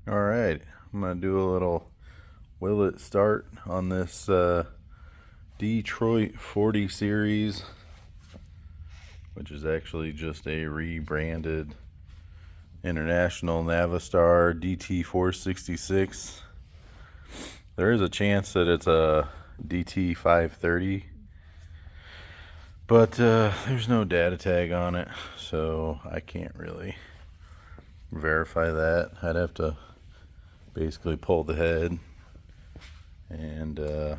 Alright, I'm going to do a little will it start on this Detroit 40 series, which is actually just a rebranded International Navistar DT466. There is a chance that it's a DT530, but there's no data tag on it, so I can't really verify that. I'd have to basically pull the head and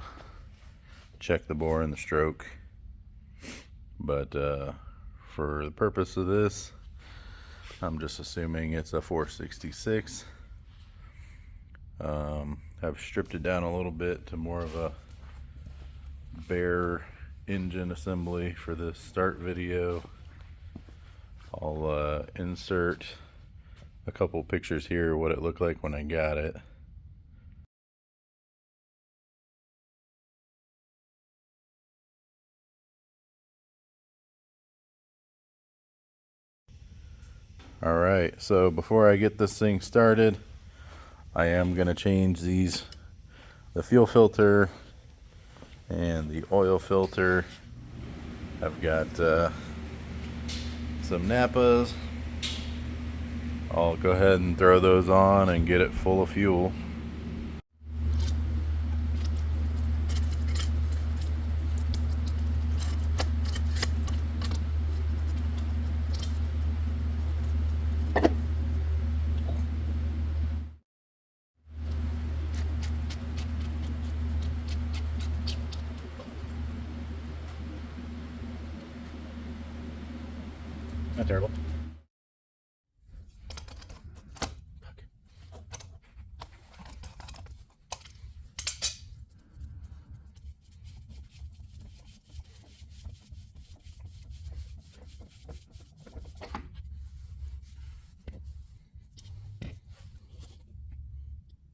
check the bore and the stroke, but for the purpose of this, I'm just assuming it's a 466. I've stripped it down a little bit to more of a bare engine assembly for this start video. I'll insert a couple pictures here what it looked like when I got it. Alright, so before I get this thing started, I am going to change the fuel filter and the oil filter. I've got some Napas. I'll go ahead and throw those on and get it full of fuel. Not terrible.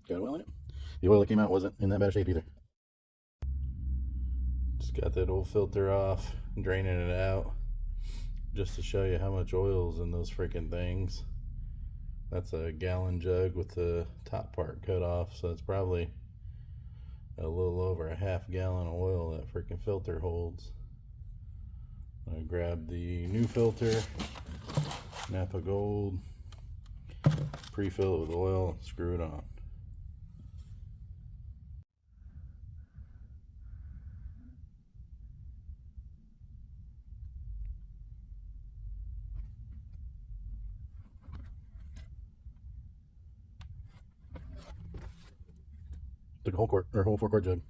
Got oil in it. The oil that came out wasn't in that bad shape either. Just got that old filter off, draining it out, just to show you how much oil's in those freaking things. That's a gallon jug with the top part cut off, so it's probably a little over a half gallon of oil that freaking filter holds. I grabbed the new filter, Napa Gold, pre-fill it with oil, and screw it on. Took a whole quart, or whole 4-quart jug.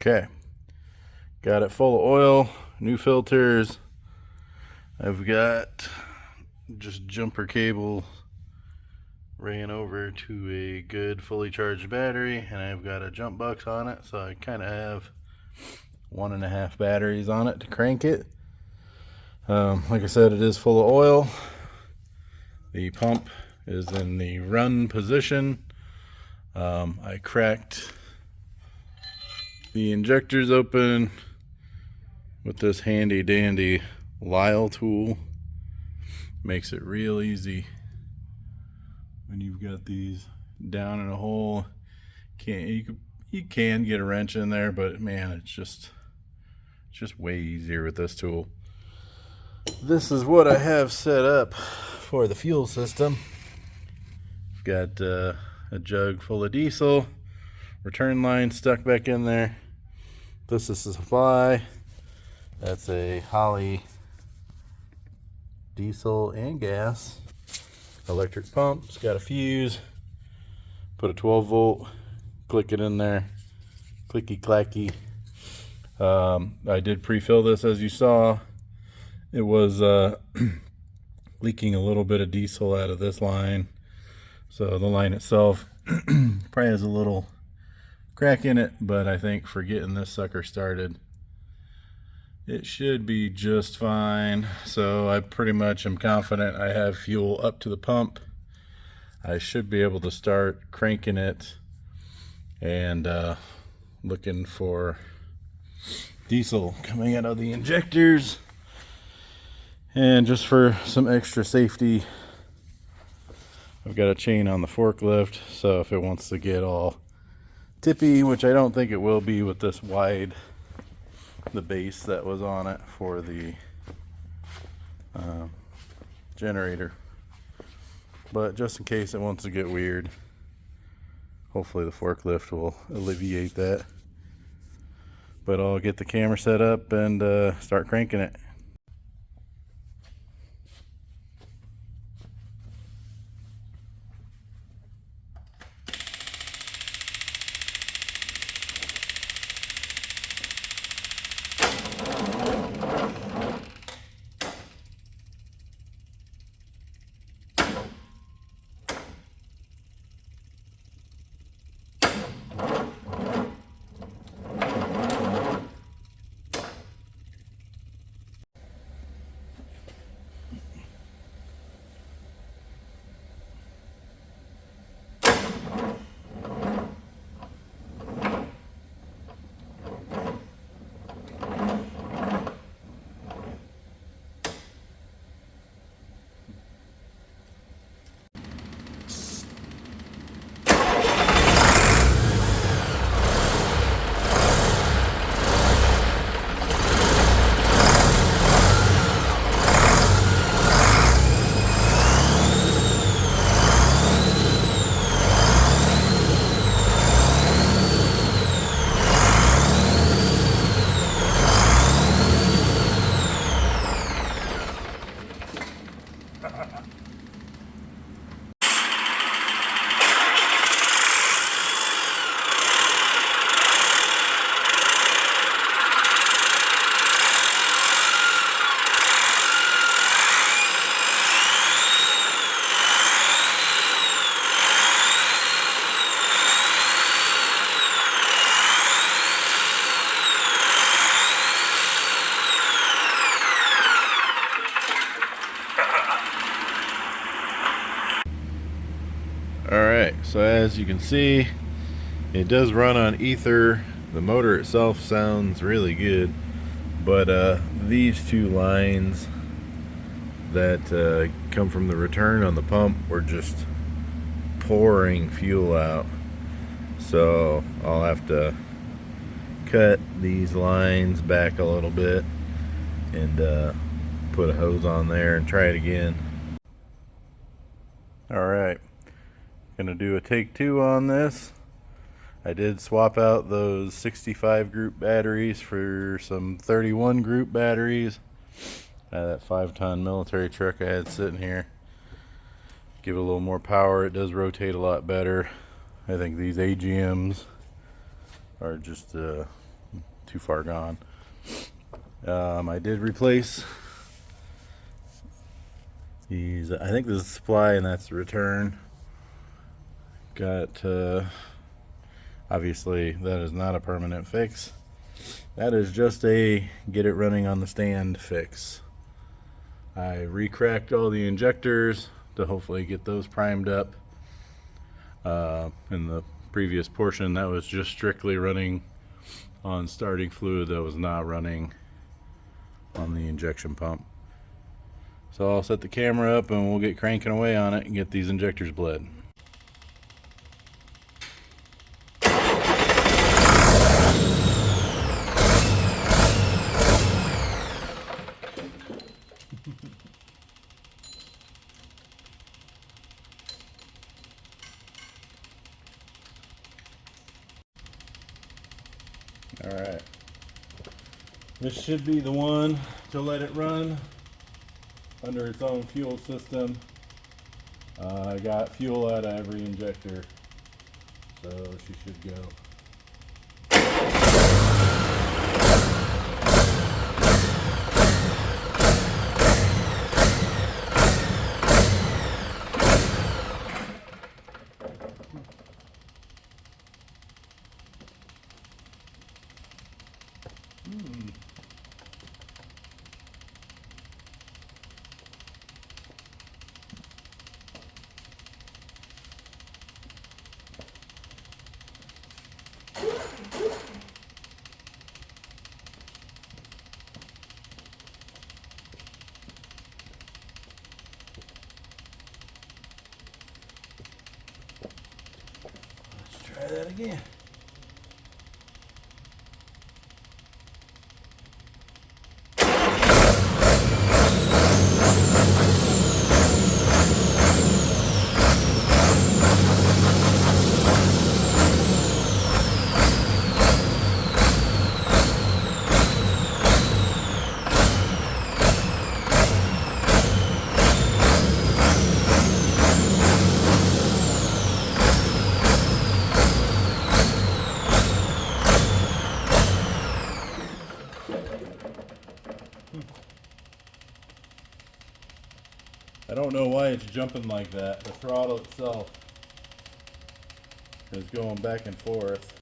Okay, got it full of oil, new filters. I've got just jumper cable ran over to a good fully charged battery, and I've got a jump box on it, so I kind of have 1.5 batteries on it to crank it. Like I said, it is full of oil. The pump is in the run position. I cracked the injectors open with this handy dandy Lyle tool. Makes it real easy when you've got these down in a hole. You can get a wrench in there, but man, it's just way easier with this tool. This is what I have set up for the fuel system. Got a jug full of diesel, return line stuck back in there. This is the supply. That's a Holly diesel and gas electric pump. It's got a fuse. Put a 12 volt, click it in there, clicky clacky. I did pre-fill this, as you saw. It was leaking a little bit of diesel out of this line, so the line itself probably has a little crack in it, but I think for getting this sucker started, it should be just fine. So I pretty much am confident I have fuel up to the pump. I should be able to start cranking it and looking for diesel coming out of the injectors. And just for some extra safety, I've got a chain on the forklift, so if it wants to get all tippy, which I don't think it will be with this wide, the base that was on it for the generator, but just in case it wants to get weird, hopefully the forklift will alleviate that. But I'll get the camera set up and start cranking it. Alright, so as you can see, it does run on ether. The motor itself sounds really good, but these two lines that come from the return on the pump were just pouring fuel out. So I'll have to cut these lines back a little bit and put a hose on there and try it again. Alright, gonna do a take two on this. I did swap out those 65 group batteries for some 31 group batteries. That 5-ton military truck I had sitting here. Give it a little more power. It does rotate a lot better. I think these AGMs are just too far gone. I did replace these. I think this is supply and that's the return. Got obviously that is not a permanent fix. That is just a get it running on the stand fix. I re-cracked all the injectors to hopefully get those primed up. In the previous portion, that was just strictly running on starting fluid, that was not running on the injection pump. So I'll set the camera up and we'll get cranking away on it and get these injectors bled. Alright, this should be the one to let it run under its own fuel system. I got fuel out of every injector, so she should go. Let's try that again. I don't know why it's jumping like that. The throttle itself is going back and forth.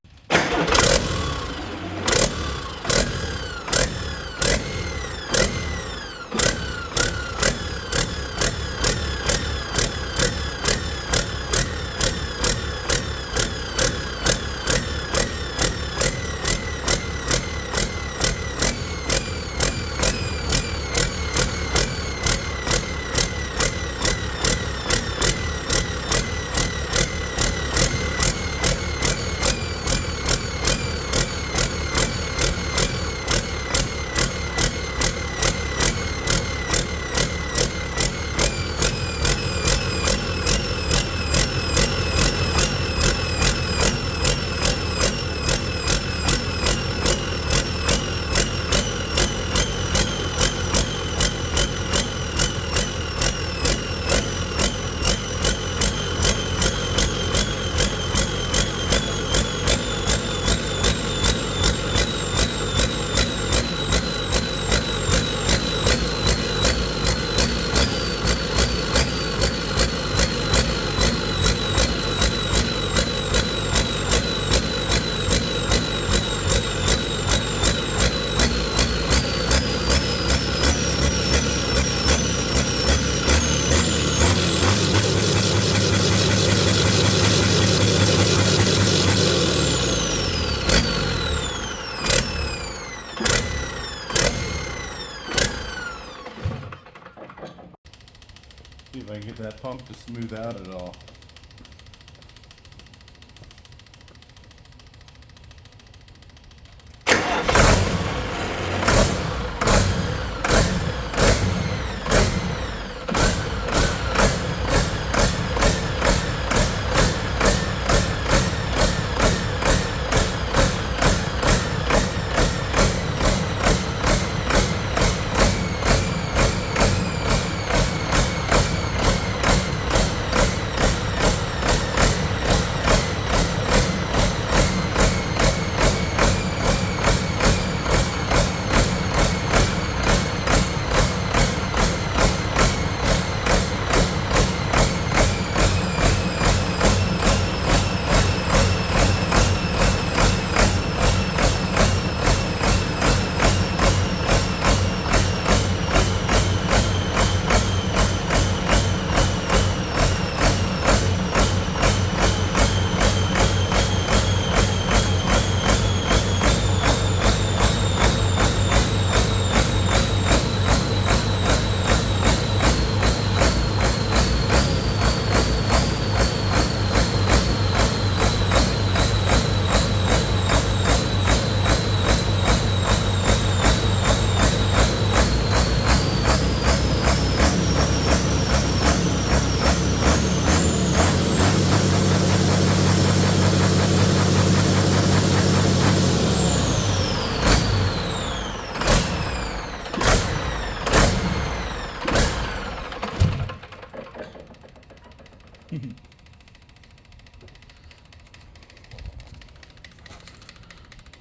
See if I can get that pump to smooth out at all.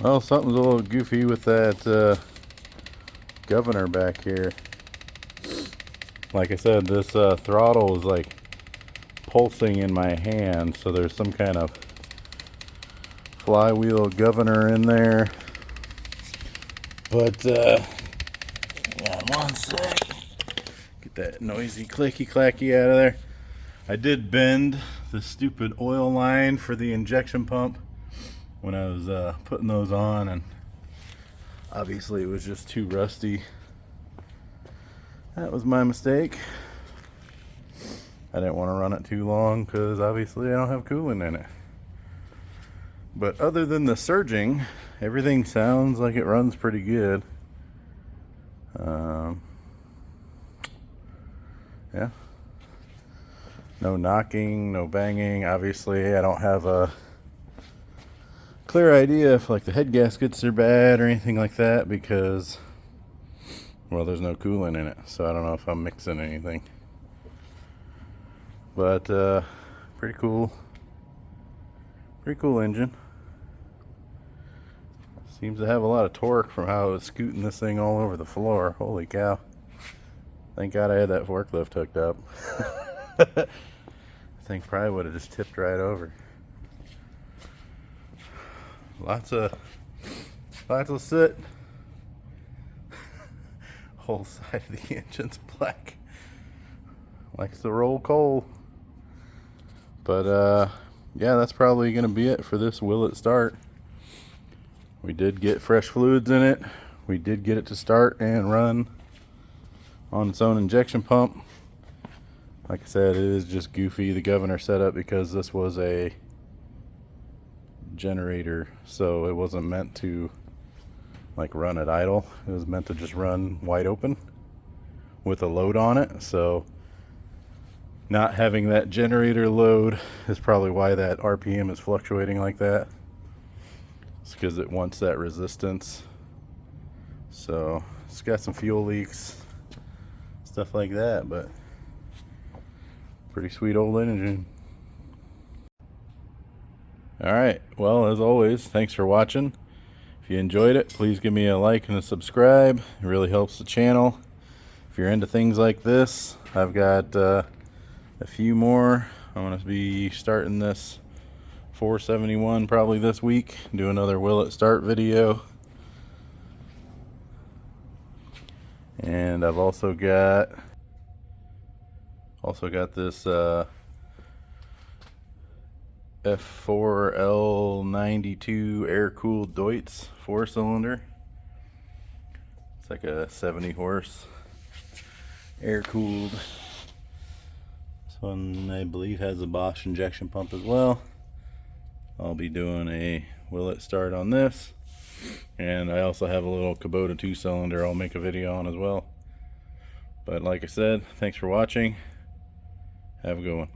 Well, something's a little goofy with that governor back here. Like I said, this throttle is like pulsing in my hand, so there's some kind of flywheel governor in there. But hang on one sec. Get that noisy clicky clacky out of there. I did bend the stupid oil line for the injection pump when I was putting those on, and obviously it was just too rusty. That was my mistake. I didn't want to run it too long because obviously I don't have coolant in it. But other than the surging, everything sounds like it runs pretty good. Yeah. No knocking, no banging. Obviously I don't have a clear idea if like the head gaskets are bad or anything like that because, well, there's no coolant in it, so I don't know if I'm mixing anything. But pretty cool engine. Seems to have a lot of torque from how I was scooting this thing all over the floor. Holy cow. Thank God I had that forklift hooked up. I think probably would have just tipped right over. Lots of soot. Whole side of the engine's black. Likes to roll coal. But yeah, that's probably gonna be it for this Will It Start. We did get fresh fluids in it. We did get it to start and run on its own injection pump. Like I said, it is just goofy, the governor setup, because this was a generator, so it wasn't meant to like run at idle. It was meant to just run wide open with a load on it. So not having that generator load is probably why that RPM is fluctuating like that. It's because it wants that resistance. So it's got some fuel leaks, stuff like that, but pretty sweet old engine. Alright, well, as always, thanks for watching. If you enjoyed it, please give me a like and a subscribe. It really helps the channel. If you're into things like this, I've got a few more. I'm going to be starting this 471 probably this week. Do another Will It Start video. And I've also got this F4L92 air-cooled Deutz 4-cylinder. It's like a 70 horse air-cooled. This one I believe has a Bosch injection pump as well. I'll be doing a Will It Start on this, and I also have a little Kubota 2-cylinder I'll make a video on as well. But like I said, thanks for watching. Have a good one.